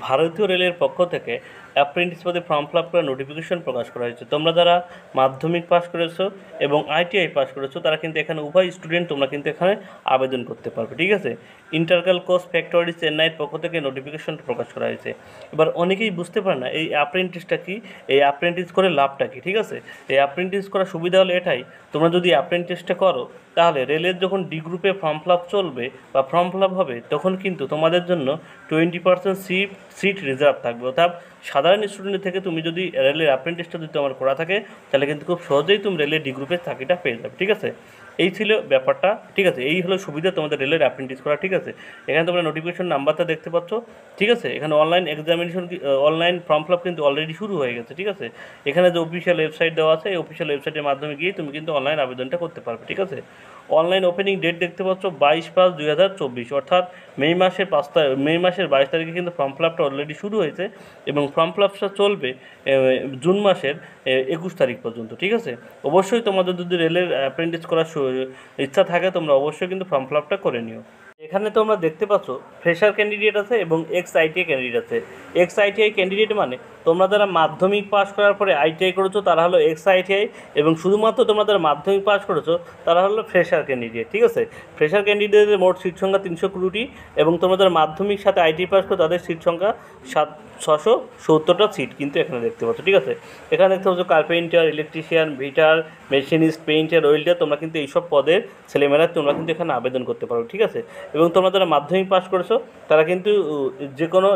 ভারতীয় রেলের পক্ষ থেকে অ্যাপ্রেন্টিস পদে ফর্ম ফিল আপ করার নোটিফিকেশন প্রকাশ করা হয়েছে। তোমরা যারা মাধ্যমিক পাস করেছো এবং আইটিআই পাস করেছো তারা কিন্তু এখানে উভয় স্টুডেন্ট তোমরা কিন্তু এখানে আবেদন করতে পারবে, ঠিক আছে। ইন্টারকাল কোর্স ফ্যাক্টরি চেন্নাইয়ের পক্ষ থেকে নোটিফিকেশনটা প্রকাশ করা হয়েছে। এবার অনেকেই বুঝতে পারে না এই অ্যাপ্রেন্টিসটা কী, এই অ্যাপ্রেন্টিস করে লাভটা কী, ঠিক আছে। এই অ্যাপ্রেন্টিস করার সুবিধা হলো এটাই, তোমরা যদি অ্যাপ্রেন্টিসটা করো তাহলে রেলের যখন ডি গ্রুপে ফর্ম ফিল আপ চলবে বা ফর্ম ফিল আপ হবে তখন কিন্তু তোমাদের জন্য 20% সিট রিজার্ভ থাকবে। অর্থাৎ সাধারণ স্টুডেন্ট থেকে তুমি যদি রেলের অ্যাপ্রেন্টিসটা যদি তোমার করা থাকে তাহলে কিন্তু খুব সহজেই তুমি রেলের ডি গ্রুপের চাকরিটা পেয়ে যাবে, ঠিক আছে। এই ছিল ব্যাপারটা, ঠিক আছে। এই হলো সুবিধা তোমাদের রেলের অ্যাপ্রেন্টিস করা, ঠিক আছে। এখানে তোমরা নোটিফিকেশন নাম্বারটা দেখতে পাচ্ছ, ঠিক আছে। এখানে online examination online form fill up কিন্তু অলরেডি শুরু হয়ে গেছে, ঠিক আছে। এখানে যে অফিসিয়াল ওয়েবসাইট দেওয়া আছে এই অফিসিয়াল ওয়েবসাইটের মাধ্যমে গিয়ে তুমি কিন্তু অনলাইন আবেদনটা করতে পারবে, ঠিক আছে। অনলাইন ওপেনিং ডেট দেখতে পাচ্ছ 22/5/2024, অর্থাৎ মে মাসের 22 তারিখে কিন্তু ফর্ম ফিল আপটা অলরেডি শুরু হয়েছে এবং ফর্ম ফিল আপটা চলবে জুন মাসের 21 তারিখ পর্যন্ত, ঠিক আছে। অবশ্যই তোমাদের যদি রেলের অ্যাপ্রেন্টিস করার ইচ্ছা থাকে তোমরা অবশ্যই কিন্তু ফর্ম ফিল আপটা করে নিও। এখানে তোমরা দেখতে পাচ্ছ ফ্রেশার ক্যান্ডিডেট আছে এবং এক্স আইটিআই ক্যান্ডিডেট আছে। এক্স আইটিআই ক্যান্ডিডেট মানে তোমরা যারা মাধ্যমিক পাস করার পরে আইটিআই করেছো তারা হলো এক্স আইটিআই, এবং শুধুমাত্র তোমরা যারা মাধ্যমিক পাস করেছো তারা হলো ফ্রেশার ক্যান্ডিডেট, ঠিক আছে। ফ্রেশার ক্যান্ডিডেটের মোট সিট সংখ্যা 320টি এবং তোমরা যারা মাধ্যমিক সাথে আইটিআই পাস করো তাদের সিট সংখ্যা 670টা সিট কিন্তু এখানে দেখতে পাচ্ছ, ঠিক আছে। এখানে দেখতে পাচ্ছ carpenter, electrician, fitter, machinist, painter, welder, তোমরা কিন্তু এইসব পদের ছেলেমেয়েরা তোমরা কিন্তু এখানে আবেদন করতে পারো, ঠিক আছে। এবং তোমরা যারা মাধ্যমিক পাস করেছো তারা কিন্তু যে কোনো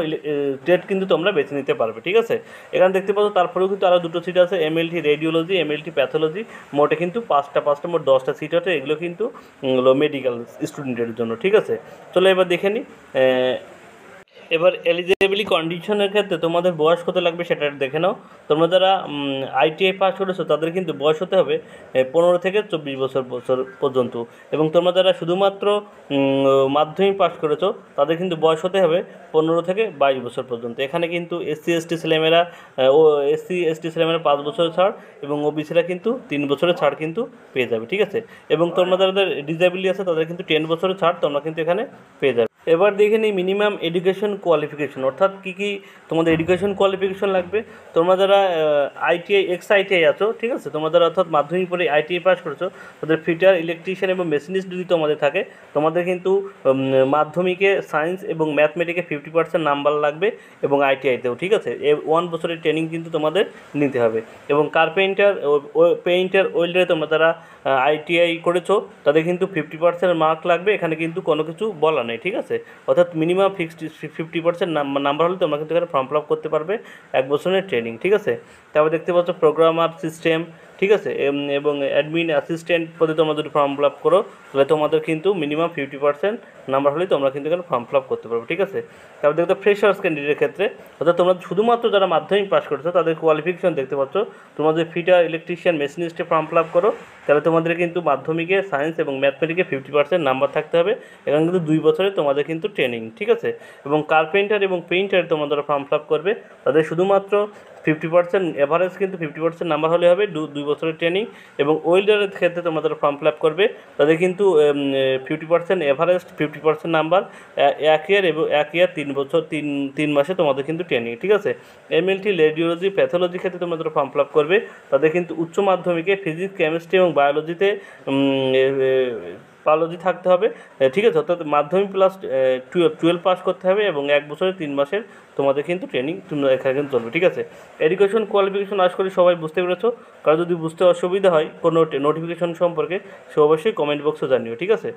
ট্রেড কিন্তু তোমরা বেছে নিতে পারবে, ঠিক আছে। এখানে দেখতে পাচ্ছ তারপরেও কিন্তু আরও দুটো সিট আছে, এমএলটি রেডিওলজি, এমএলটি প্যাথোলজি, মোটে কিন্তু পাঁচটা মোট 10টা সিট আছে। এগুলো কিন্তু মেডিকেল স্টুডেন্টের জন্য, ঠিক আছে। চলো এবার দেখে নিই। এবার এলিজিবিলিটি কন্ডিশনের ক্ষেত্রে তোমাদের বয়স কত লাগবে সেটা দেখে নাও। তোমরা যারা আইটিআই পাস করেছো তাদের কিন্তু বয়স হতে হবে 15 থেকে 24 বছর পর্যন্ত, এবং তোমরা যারা শুধুমাত্র মাধ্যমিক পাস করেছো তাদের কিন্তু বয়স হতে হবে 15 থেকে 22 বছর পর্যন্ত। এখানে কিন্তু এসসি এসটি ছেলেমেয়েরা 5 বছরের ছাড় এবং ওবিসিরা কিন্তু 3 বছরের ছাড় কিন্তু পেয়ে যাবে, ঠিক আছে। এবং তোমরা যাদের ডিসেবিলিটি আছে তাদের কিন্তু 10 বছরের ছাড় তোমরা কিন্তু এখানে পেয়ে যাবে। এবার দেখে নিই মিনিমাম এডুকেশন কোয়ালিফিকেশন, অর্থাৎ কী কী তোমাদের এডুকেশন কোয়ালিফিকেশন লাগবে। তোমরা যারা আইটিআই এক্স আইটিআই আছো, ঠিক আছে, তোমরা যারা অর্থাৎ মাধ্যমিক পরে আইটিআই পাস করেছো তাদের ফিটার, ইলেকট্রিশিয়ান এবং মেশিনিস্ট যদি তোমাদের থাকে তোমাদের কিন্তু মাধ্যমিকে সায়েন্স এবং ম্যাথমেটিকে 50% নাম্বার লাগবে এবং আইটিআইতেও, ঠিক আছে। 1 বছরের ট্রেনিং কিন্তু তোমাদের নিতে হবে। এবং কার্পেন্টার, পেইন্টার, ওয়েল্ডারে তোমরা যারা আইটিআই করেছো তাদের কিন্তু 50% মার্ক লাগবে, এখানে কিন্তু কোনো কিছু বলা নেই, ঠিক আছে। অর্থাৎ মিনিমাম 50% নাম্বার হলে তোমরা কিন্তু এখানে ফর্ম ফিল আপ করতে পারবে 1 বছরের ট্রেনিং, ঠিক আছে। তারপর দেখতে পাচ্ছ প্রোগ্রামার সিস্টেম, ঠিক আছে, এবং অ্যাডমিন অ্যাসিস্ট্যান্ট পদে তোমরা যদি ফর্ম ফিল আপ করো তাহলে তোমাদের কিন্তু মিনিমাম 50% নাম্বার হলেই তোমরা কিন্তু এখানে ফর্ম ফিল আপ করতে পারবে, ঠিক আছে। তারপর দেখতে ফ্রেশার্স ক্যান্ডিডেটের ক্ষেত্রে অর্থাৎ তোমরা শুধুমাত্র যারা মাধ্যমিক পাস করেছো তাদের কোয়ালিফিকেশন দেখতে পাচ্ছ। তোমাদের ফিটার, ইলেকট্রিশিয়ান, মেশিনিস্টে ফর্ম ফিল আপ করো তাহলে তোমাদের কিন্তু মাধ্যমিকে সায়েন্স এবং ম্যাথমেটিকে 50% নাম্বার থাকতে হবে। এখানে কিন্তু 2 বছরে তোমাদের কিন্তু ট্রেনিং, ঠিক আছে। এবং কার্পেন্টার এবং পেইন্টার তোমাদের ফর্ম ফিল আপ করবে তাদের শুধুমাত্র 50% এভারেজ কিন্তু 50% নাম্বার হলে হবে, 2 বছরের ট্রেনিং। এবং ওয়েল্ডারের ক্ষেত্রে তোমাদের ফর্ম ফিল আপ করবে তাদের কিন্তু 50% এভারেজ 50% নাম্বার 1 ইয়ার এবং 1 ইয়ার 3 বছর 3 মাসে তোমাদের কিন্তু ট্রেনিং, ঠিক আছে। এমএলটি, রেডিওলজি, প্যাথোলজি ক্ষেত্রে তোমরা ফর্ম ফিল আপ করবে তাদের কিন্তু উচ্চ মাধ্যমিকে ফিজিক্স, কেমিস্ট্রি এবং বায়োলজিতে বায়োলজি থাকতে হবে, ঠিক আছে। অর্থাৎ মাধ্যমিক প্লাস 12 পাস করতে হবে এবং 1 বছরে 3 মাসের তোমাদের কিন্তু ট্রেনিং তোমরা এখানে কিন্তু চলবে, ঠিক আছে। এডুকেশন কোয়ালিফিকেশন আশা করি সবাই বুঝতে পেরেছো। কারো যদি বুঝতে অসুবিধা হয় কোনো নোটিফিকেশন সম্পর্কে সে অবশ্যই কমেন্ট বক্সে জানিও, ঠিক আছে।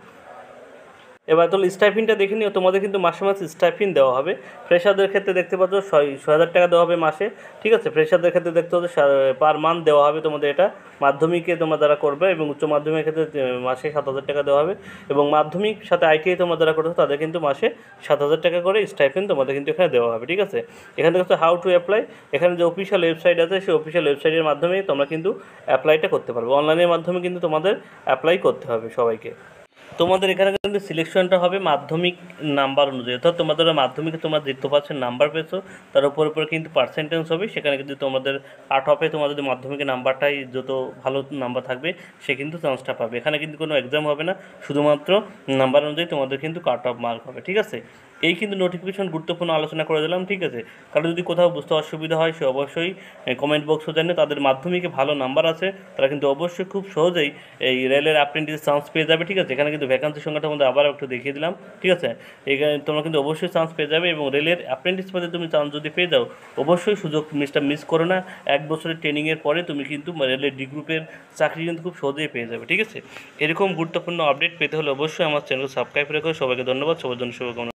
এবার তাহলে স্টাইফিনটা দেখে নিও, তোমাদের কিন্তু মাসে মাসে স্টাইফিন দেওয়া হবে। ফ্রেশারদের ক্ষেত্রে দেখতে পাচ্ছ 6,000 টাকা দেওয়া হবে মাসে, ঠিক আছে। ফ্রেশারদের ক্ষেত্রে দেখতে পাচ্ছ পার মান্থ দেওয়া হবে তোমাদের, এটা মাধ্যমিকে তোমরা যারা করবে, এবং উচ্চ মাধ্যমিকের ক্ষেত্রে মাসে 7,000 টাকা দেওয়া হবে। এবং মাধ্যমিক সাথে আইটিআই তোমরা যারা করছো তাদের কিন্তু মাসে 7,000 টাকা করে স্টাইফিন তোমাদের কিন্তু এখানে দেওয়া হবে, ঠিক আছে। এখানে দেখছো হাউ টু অ্যাপ্লাই, এখানে যে অফিসিয়াল ওয়েবসাইট আছে সেই অফিসিয়াল ওয়েবসাইটের মাধ্যমে তোমরা কিন্তু অ্যাপ্লাইটা করতে পারবে। অনলাইনের মাধ্যমে কিন্তু তোমাদের অ্যাপ্লাই করতে হবে সবাইকে। তোমাদের এখানে কিন্তু সিলেকশনটা হবে মাধ্যমিক নাম্বার অনুযায়ী, অর্থাৎ তোমাদের মাধ্যমিকে তোমরা যত পার্সেন্ট নাম্বার পেয়েছো তার উপর কিন্তু পার্সেন্টেজ হবে। সেখানে কিন্তু তোমাদের কাট অফে তোমাদের মাধ্যমিকের নাম্বারটাই যত ভালো নাম্বার থাকবে সে কিন্তু চান্সটা পাবে। এখানে কিন্তু কোনো এক্সাম হবে না, শুধুমাত্র নাম্বার অনুযায়ী তোমাদের কিন্তু কাট অফ মার্ক হবে, ঠিক আছে। এই কিন্তু নোটিফিকেশন গুরুত্বপূর্ণ আলোচনা করে দিলাম, ঠিক আছে। কারণ যদি কোথাও বুঝতে অসুবিধা হয় সে অবশ্যই কমেন্ট বক্সে জানে। তাদের মাধ্যমিকে ভালো নাম্বার আছে, তারা কিন্তু অবশ্যই খুব সহজেই এই রেলের অ্যাপ্রেন্টিস চান্স পেয়ে যাবে, ঠিক আছে। এখানে কিন্তু ভ্যাকান্সি সংখ্যাটা আমাদের আবার একটু দেখিয়ে দিলাম, ঠিক আছে। এখানে তোমরা কিন্তু অবশ্যই চান্স পেয়ে যাবে, এবং রেলের অ্যাপ্রেন্টিস পদে তুমি চান্স যদি পেয়ে যাও অবশ্যই সুযোগ মিস করো না। 1 বছরের ট্রেনিংয়ের পরে তুমি কিন্তু রেলের ডি গ্রুপের চাকরি কিন্তু খুব সহজেই পেয়ে যাবে, ঠিক আছে। এরকম গুরুত্বপূর্ণ আপডেট পেতে হলে অবশ্যই আমার চ্যানেল সাবস্ক্রাইব রেখো। সবাইকে ধন্যবাদ, সবার জন্য শুভকামনা।